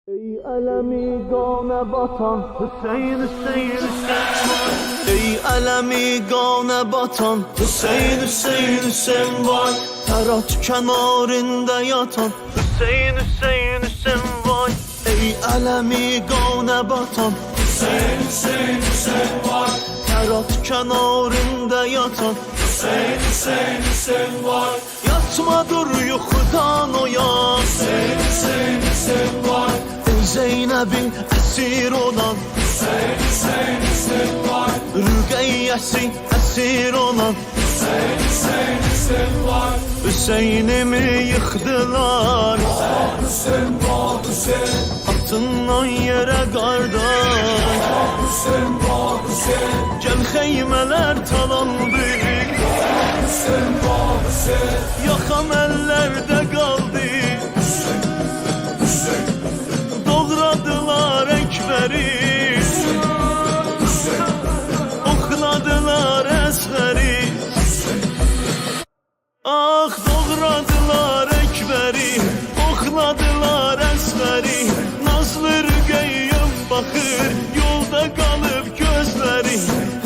Ey elemi gane batan Hüseyin Hüseyin Hüseyin. Ey elemi gane batan Hüseyin Hüseyin Hüseyin vay. Ferhat kenarında yatan Hüseyin Hüseyin Hüseyin vay. Ey elemi gane batan Hüseyin Hüseyin Hüseyin vay. Ferhat kenarında yatan Hüseyin Hüseyin Hüseyin vay. Yatma dur yuxudan oyan Hüseyin Hüseyin Hüseyin vay. Ey Zeynep'in esir olan Hüseyin Hüseyin Hüseyin vay. Rüqeyyəsi esir olan Hüseyin Hüseyin Hüseyin vay. Hüseyin'imi yıktılar Hüseyin vay Hüseyin. Atından yere qardaş Hüseyin vay Hüseyin. Gəl xeymələr talandı Hüseyin vay Hüseyin. Yaxam əllərdə qaldı Hüseyin Doğradılar Əkbəri Oxladılar Əsğəri Ah doğradılar Əkbəri Oxladılar Əsğəri Nazlı Rüqeyyəm baxır Yolda qalıb gözləri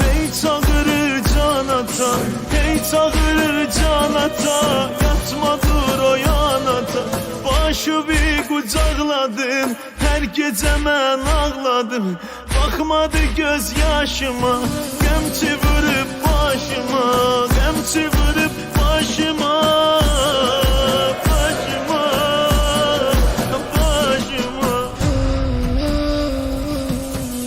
Hey çağırır canata Hey çağırır canata Yatma dur o yanata Başı bir qucaqladın Hər gecə mən ağladım Baxmadı göz yaşıma Qəmçi vurub başıma Qəmçi vurub başıma Başıma Başıma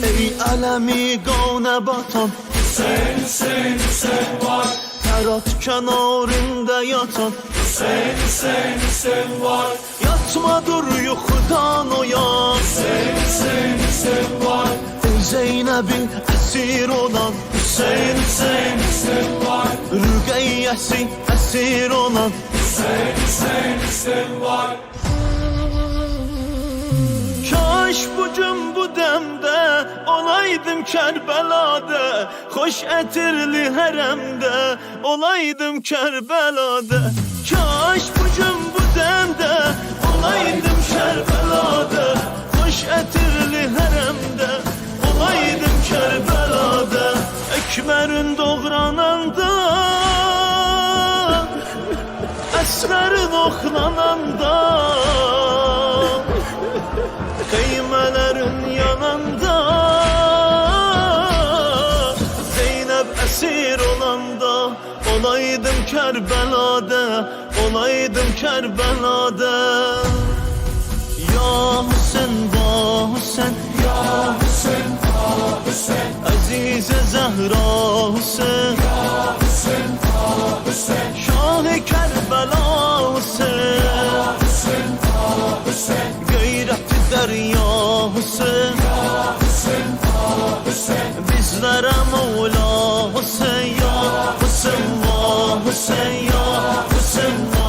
Ey ələmi qanə batan Hüseyin Hüseyin Hüseyin vay. Ferhat kenarında yatan Hüseyin Hüseyin Hüseyin vay. Yatma dur yuxudan oyan Hüseyin Hüseyin Hüseyin vay. Ey Zeynep'in esir olan Hüseyin Hüseyin Hüseyin vay. Rüqeyyəsi esir olan Hüseyin Hüseyin Hüseyin vay. Kaş bugün bu dəmdə olaydım Kərbəlada Xoş ətirli hərəmdə olaydım Kərbəlada Kaş bugün bu dəmdə olaydım Kərbəlada Xoş ətirli hərəmdə olaydım Kərbəlada Əkbərin doğrananda Əsğərin oxlananda Xeymələrin yanında Zeynep əsir olanda Olaydım Kərbəlada Olaydım Kərbəlada Ya Hüseyin, va Hüseyin Ya Hüseyin ya Hüseyin. Əzizə Zəhra Hüseyin Ya Hüseyin ya Hüseyin. Şah-ı Kərbəla Hüseyin Hüseyin ya Hüseyin. Qeyrətli dərya Hüseyin Ya Hüseyin ya Hüseyin. Bizlərə Mevla Hüseyin Ya Hüseyin, va Hüseyin Ya Hüseyin, va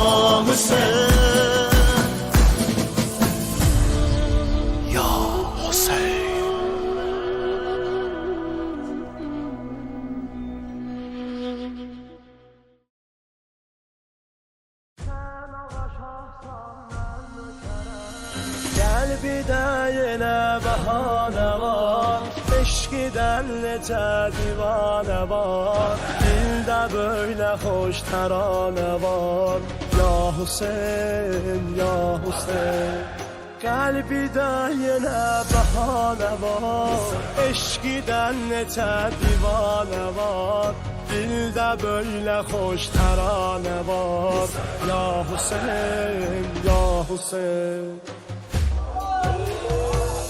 Hüseyin Ya Hüseyin Qəlbidə yenə bəhanə var Eşqidən necə divanə var Dildə böylə xoş təranə var Ya Hüseyin, ya Hüseyin Qəlbidə yenə bəhanə var Eşqidən necə divanə var Dildə böylə xoş təranə var Ya Hüseyin, ya Hüseyin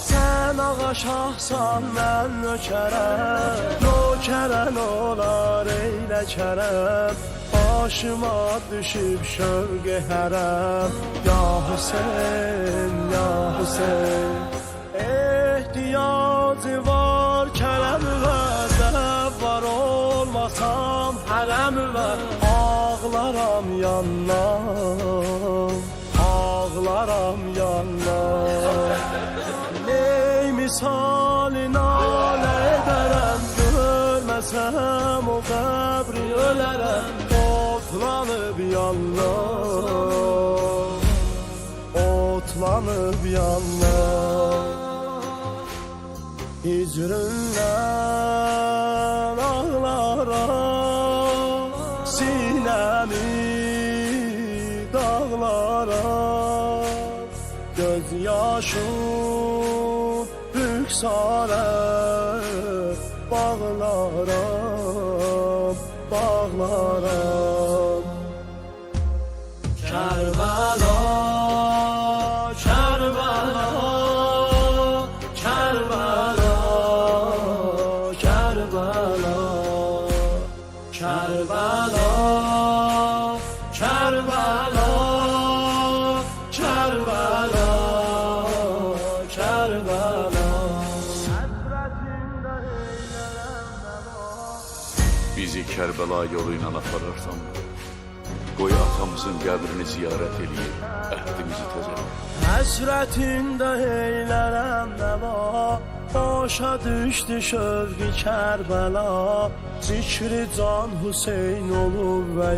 Sən ağa şahsan, mən nökərəm Nökərən olar eylə kərəm Başıma düşüb şövqü hərəm Ya Hüseyin, ya Hüseyin Ehtiyacı var kərəm və zəv var Olmasam hərəm və ağlaram yandan Ağlaram yandan Ey misali nalə edərəm Görməsəm o qəbri ölərəm Otlanıb yanlar Otlanıb yanlar hicrından ağlaram, sinemi dağlaram, gözyaşım rüksarım, bağlaram, bağlaram. Kerbela, Kerbela, Kerbela, Kerbela, Kerbela, Kerbela, Kerbela, Kerbela. Bizi Kərbəla yolu ilə apararsan, qoy atamızın qəbrini ziyarət eləyib, əhdimizi təzələyib. Həsrətində eylərəm nə var, başa düşdü şövqi Kərbəla, zikri can Hüseyn olur və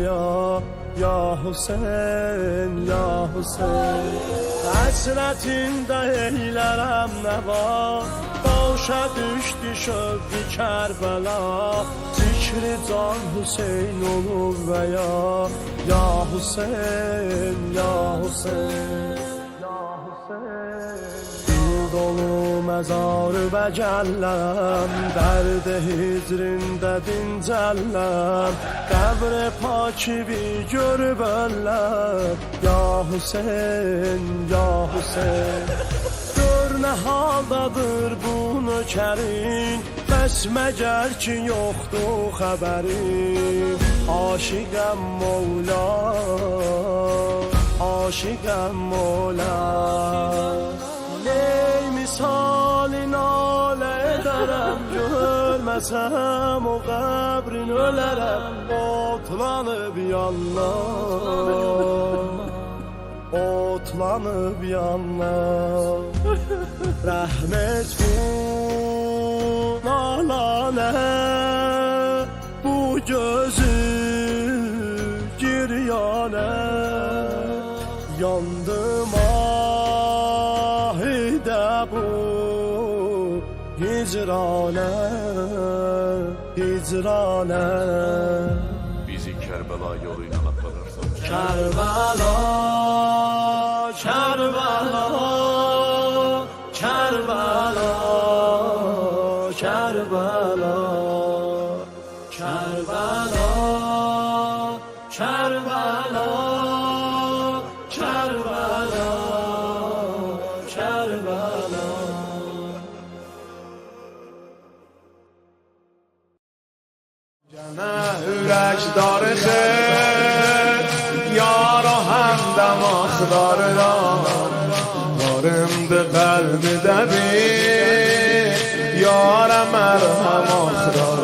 ya Hüseyn, ya Hüseyn. Həsrətində eylərəm nə var, başa düşdü şövqi Kərbəla, zikri can Hüseyn olur və ya Hüseyn, ya Hüseyn. Dil dolu məzarı və gəlləm, dərd-i hicrində dincəlləm, qəbr-i pakivi görüb ölləm, ya Hüseyn, ya Hüseyn. Gör nə haldadır bu nökərin, bəs məgər ki yoxdur xəbərim, aşiqəm Mevla, aşiqəm Mevla. Ney misali nalə edərəm, görməsəm o qəbrin ölərəm, otlanıb yanlar, otlanıb yanlar. Rəhmət bu nalanə, bu gözü giryanə, yandım ahidə bu hicranə, hicranə. Bizi Kərbəla yolu ilə apararsan, Kerbela, Kerbela, Kerbela, Kerbela, Kerbela, Kerbela, Kerbela, Kerbela. نه ürək داره خیر یار و همدم آخدار دارم ده قلب دبی یارم مرهم آخدار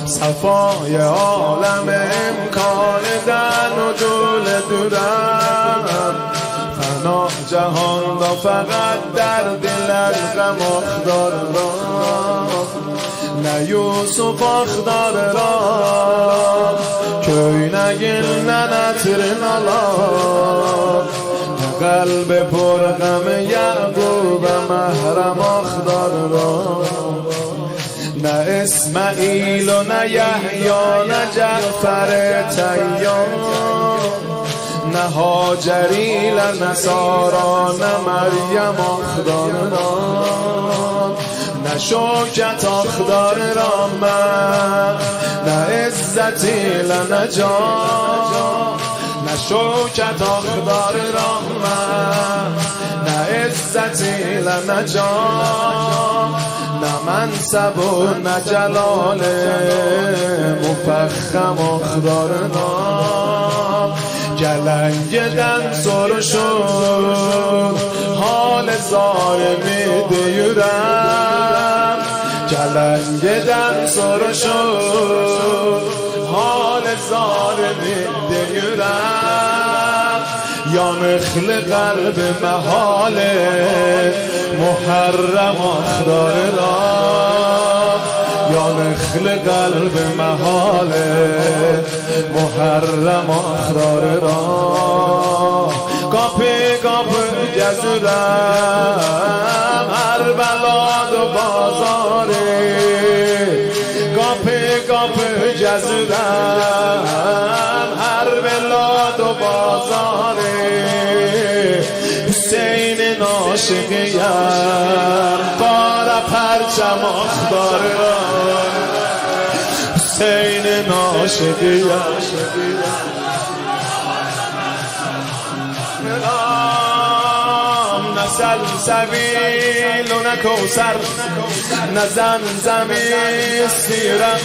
صفای عالم امکان دن و دول دورم فنا جهان دا فقط در دل غم آخدار نه یوسف آخدار را köynəgin nə nətrin alar nə qəlb پر غم یعقوب məhrəm آخدار را نه اسماعیل و نه یحیی نه جعفر طیار نه هاجری نه سارا نه مریم آخدار را نه شوکت آخدار را من نه عزتی نه جان نه شوکت آخدار را من نه عزتی نه جان نه منصب و نه جلال مفخم آخدار را گلنگدن سرشون حال ظالمی دیورم گلنگدن سرشون حال ظالمی دیورم یا نخل قلب محال محرم آخدار را یا نخل قلب محال محرم آخدار را کاپی کاپی گزودم هر بلاد و گزیدم هر بلاد و بازاره حسین ناشقیم بارا پرچم آخداره حسین ناشقیم نه سلسبیل و نه کوثر نه زمزمی سیرم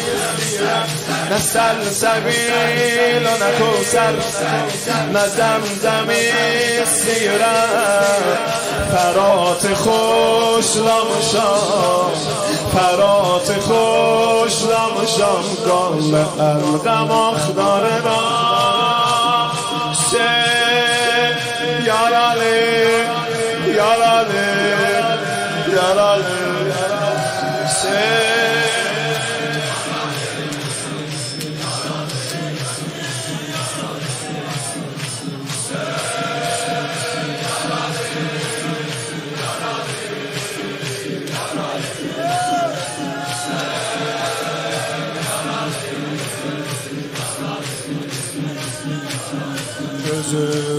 نه سلسبیل و نه کوثر نه زمزمی سیرم فرات خوش لامشام فرات خوش لامشام گل الغم اخدار یاراله یاراله یاراله gözüm